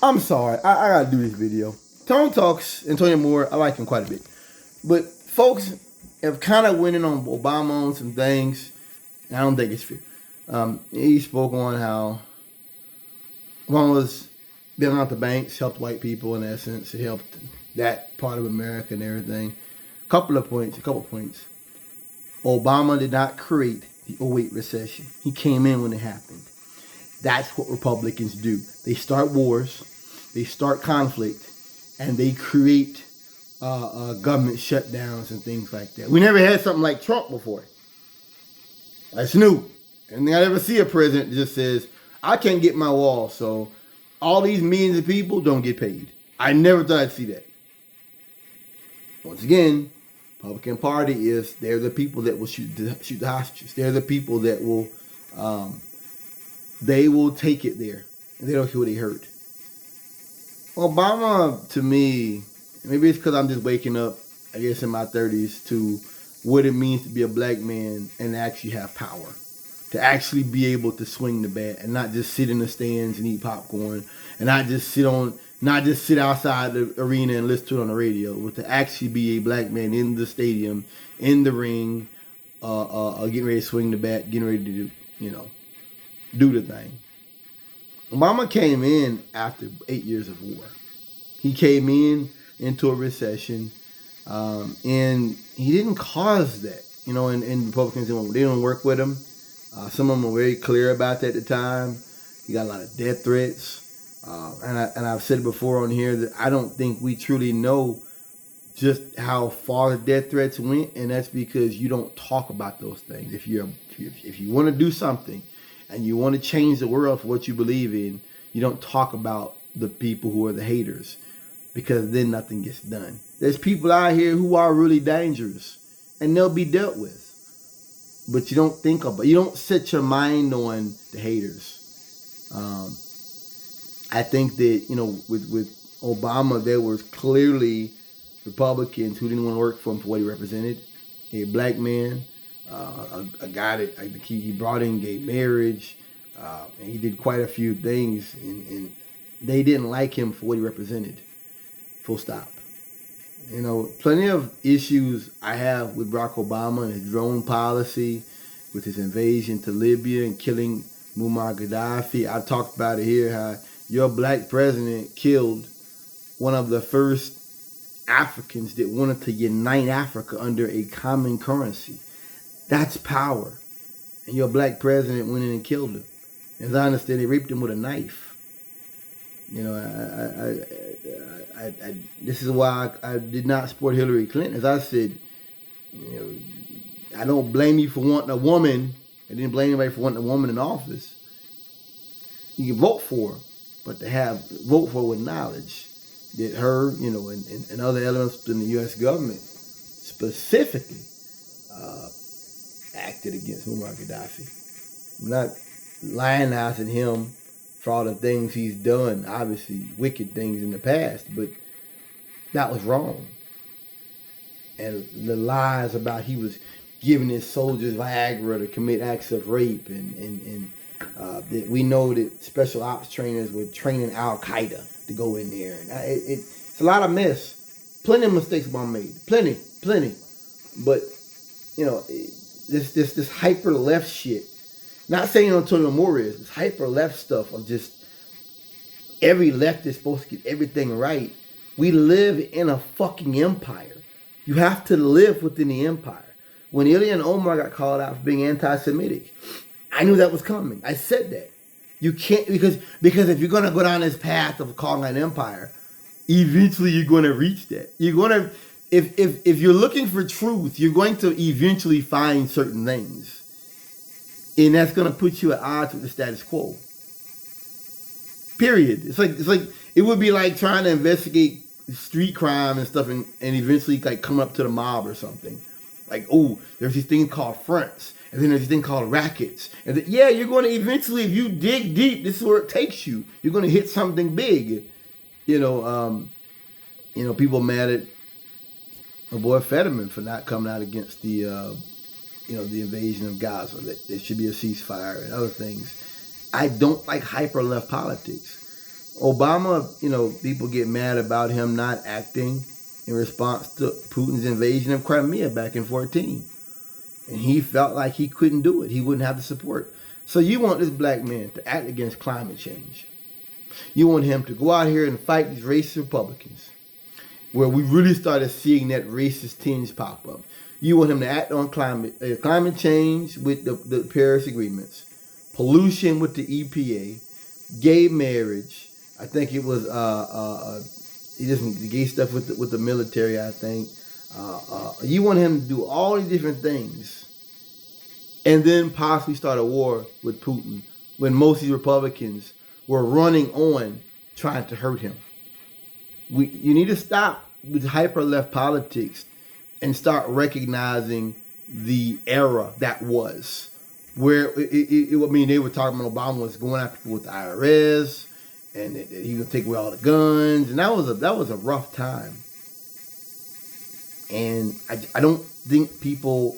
I'm sorry. I gotta do this video. Tone Talks, Antonio Moore, I like him quite a bit. But folks have kind of went in on Obama on some things. And I don't think it's fair. He spoke on how Obama was bailing out the banks, helped white people in essence. It helped that part of America and everything. A couple points. Obama did not create the '08 recession. He came in when it happened. That's what Republicans do. They start wars, they start conflict, and they create government shutdowns and things like that. We never had something like Trump before. That's new. And I never see a president that just says, I can't get my wall, so all these millions of people don't get paid. I never thought I'd see that. Once again, Republican Party is, they're the people that will shoot the hostages. They're the people that will, they will take it there. And they don't care what they hurt. Obama, to me, maybe it's because I'm just waking up, I guess, in my 30s to what it means to be a black man and actually have power. To actually be able to swing the bat and not just sit in the stands and eat popcorn and not just sit outside the arena and listen to it on the radio, but to actually be a black man in the stadium, in the ring, getting ready to swing the bat, getting ready to do the thing. Obama came in after 8 years of war. He came into a recession, and he didn't cause that. And Republicans didn't work with him. Some of them were very clear about that at the time. He got a lot of death threats, and I've said before on here that I don't think we truly know just how far the death threats went, and that's because you don't talk about those things. If you want to do something and you want to change the world for what you believe in, you don't talk about the people who are the haters, because then nothing gets done. There's people out here who are really dangerous, and they'll be dealt with. But you don't set your mind on the haters. I think that, with Obama, there was clearly Republicans who didn't want to work for him for what he represented. A black man, a guy that he brought in gay marriage, and he did quite a few things, and they didn't like him for what he represented. Full stop. Plenty of issues I have with Barack Obama and his drone policy, with his invasion to Libya and killing Muammar Gaddafi. I've talked about it here, how your black president killed one of the first Africans that wanted to unite Africa under a common currency. That's power. And your black president went in and killed him. As I understand, they raped him with a knife. This is why I did not support Hillary Clinton. As I said, I don't blame you for wanting a woman. I didn't blame anybody for wanting a woman in office. You can vote for her, but to vote for her with knowledge that her, and other elements in the U.S. government specifically acted against Muammar Gaddafi. I'm not lionizing him for all the things he's done, obviously wicked things in the past, but that was wrong. And the lies about he was giving his soldiers Viagra to commit acts of rape, and that we know that special ops trainers were training Al-Qaeda to go in there. And it's a lot of mess. Plenty of mistakes were made. Plenty. But, this hyper left shit. Not saying Antonio Moore is. This hyper left stuff of just every left is supposed to get everything right. We live in a fucking empire. You have to live within the empire. When Ilhan Omar got called out for being anti-Semitic, I knew that was coming. I said that. You can't, because if you're going to go down this path of calling an empire, eventually you're going to reach that. You're going to, if you're looking for truth, you're going to eventually find certain things. And that's going to put you at odds with the status quo. Period. It's like it would be like trying to investigate street crime and stuff, and eventually like come up to the mob or something. Like, there's these things called fronts, and then there's this thing called rackets. And you're going to eventually, if you dig deep, this is where it takes you. You're going to hit something big. People mad at my boy Fetterman for not coming out against the the invasion of Gaza, that there should be a ceasefire and other things. I don't like hyper left politics. Obama, people get mad about him not acting in response to Putin's invasion of Crimea back in 14. And he felt like he couldn't do it. He wouldn't have the support. So you want this black man to act against climate change. You want him to go out here and fight these racist Republicans, where we really started seeing that racist tinge pop up. You want him to act on climate change with the Paris agreements, pollution with the EPA, gay marriage. I think it was the gay stuff with the military. I think you want him to do all these different things, and then possibly start a war with Putin when most of these Republicans were running on trying to hurt him. You need to stop with hyper left politics and start recognizing the era that was, where they were talking about Obama was going after people with the IRS, and he would take away all the guns, and that was a rough time. And I don't think people.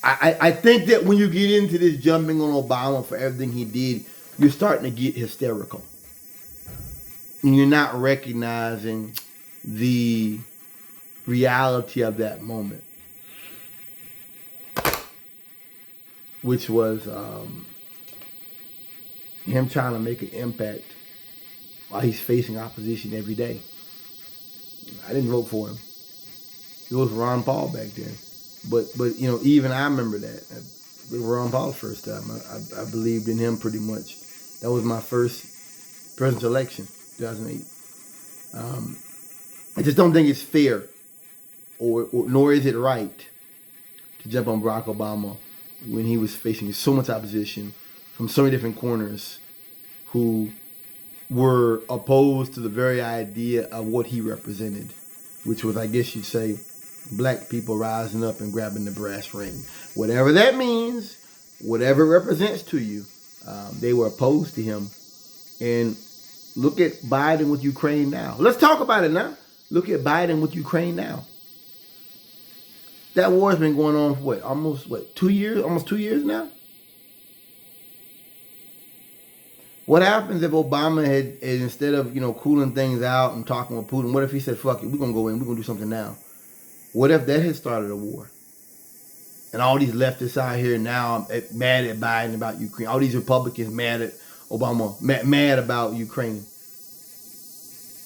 I think that when you get into this jumping on Obama for everything he did, you're starting to get hysterical. And you're not recognizing the reality of that moment, which was him trying to make an impact while he's facing opposition every day. I didn't vote for him. It was Ron Paul back then. But even I remember that. It was Ron Paul's first time. I believed in him pretty much. That was my first presidential election, 2008. I just don't think it's fair, nor is it right, to jump on Barack Obama when he was facing so much opposition from so many different corners who were opposed to the very idea of what he represented, which was, I guess you'd say, black people rising up and grabbing the brass ring. Whatever that means, whatever it represents to you, they were opposed to him. And look at Biden with Ukraine now. Let's talk about it now. Look at Biden with Ukraine now. That war has been going on for almost 2 years? Almost 2 years now? What happens if Obama had instead of, cooling things out and talking with Putin, what if he said, fuck it, we're going to go in, we're going to do something now? What if that had started a war? And all these leftists out here now mad at Biden about Ukraine. All these Republicans mad at Obama, mad about Ukraine.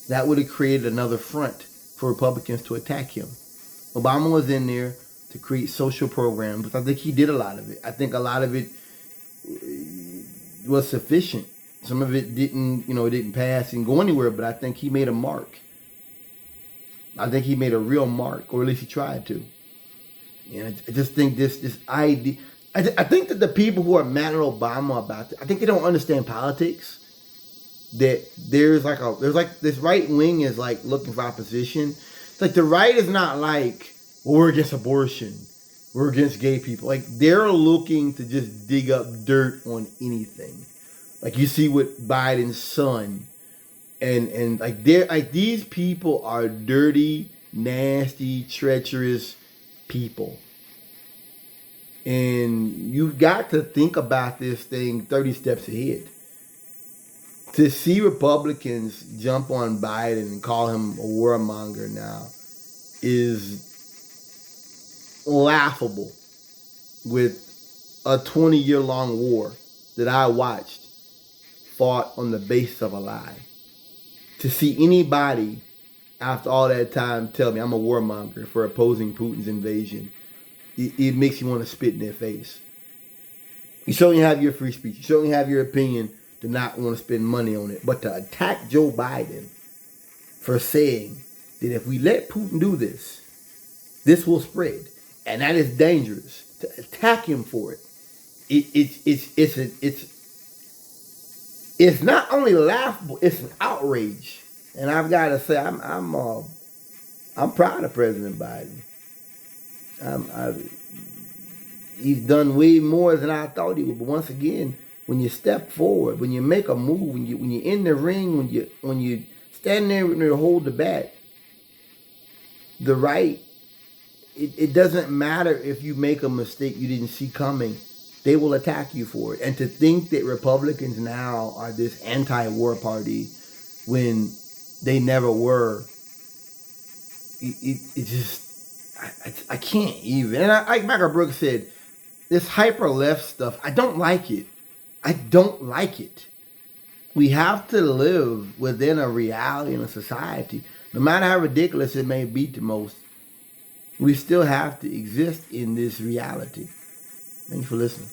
That would have created another front for Republicans to attack him. Obama was in there to create social programs, but I think he did a lot of it. I think a lot of it was sufficient. Some of it didn't pass and go anywhere, but I think he made a mark. I think he made a real mark, or at least he tried to. And I just think this idea. I think that the people who are mad at Obama about it, I think they don't understand politics. That there's like this right wing is like looking for opposition. It's like the right is not like, well, we're against abortion, we're against gay people. Like they're looking to just dig up dirt on anything. Like you see with Biden's son. And these people are dirty, nasty, treacherous people. And you've got to think about this thing 30 steps ahead. To see Republicans jump on Biden and call him a warmonger now is laughable with a 20-year-long war that I watched fought on the basis of a lie. To see anybody after all that time tell me I'm a warmonger for opposing Putin's invasion, it makes you want to spit in their face. You certainly have your free speech. You certainly have your opinion to not want to spend money on it. But to attack Joe Biden for saying that if we let Putin do this, this will spread. And that is dangerous. To attack him for it, it's not only laughable, it's an outrage. And I've got to say, I'm proud of President Biden. He's done way more than I thought he would. But once again, when you step forward, when you make a move, when you're in the ring, when you stand there and you hold the bat, the right, it doesn't matter if you make a mistake you didn't see coming. they will attack you for it. And to think that Republicans now are this anti-war party when they never were, it just, I can't even. And like Michael Brooks said, this hyper left stuff, I don't like it. I don't like it. We have to live within a reality and a society. No matter how ridiculous it may be to most, we still have to exist in this reality. Thanks for listening.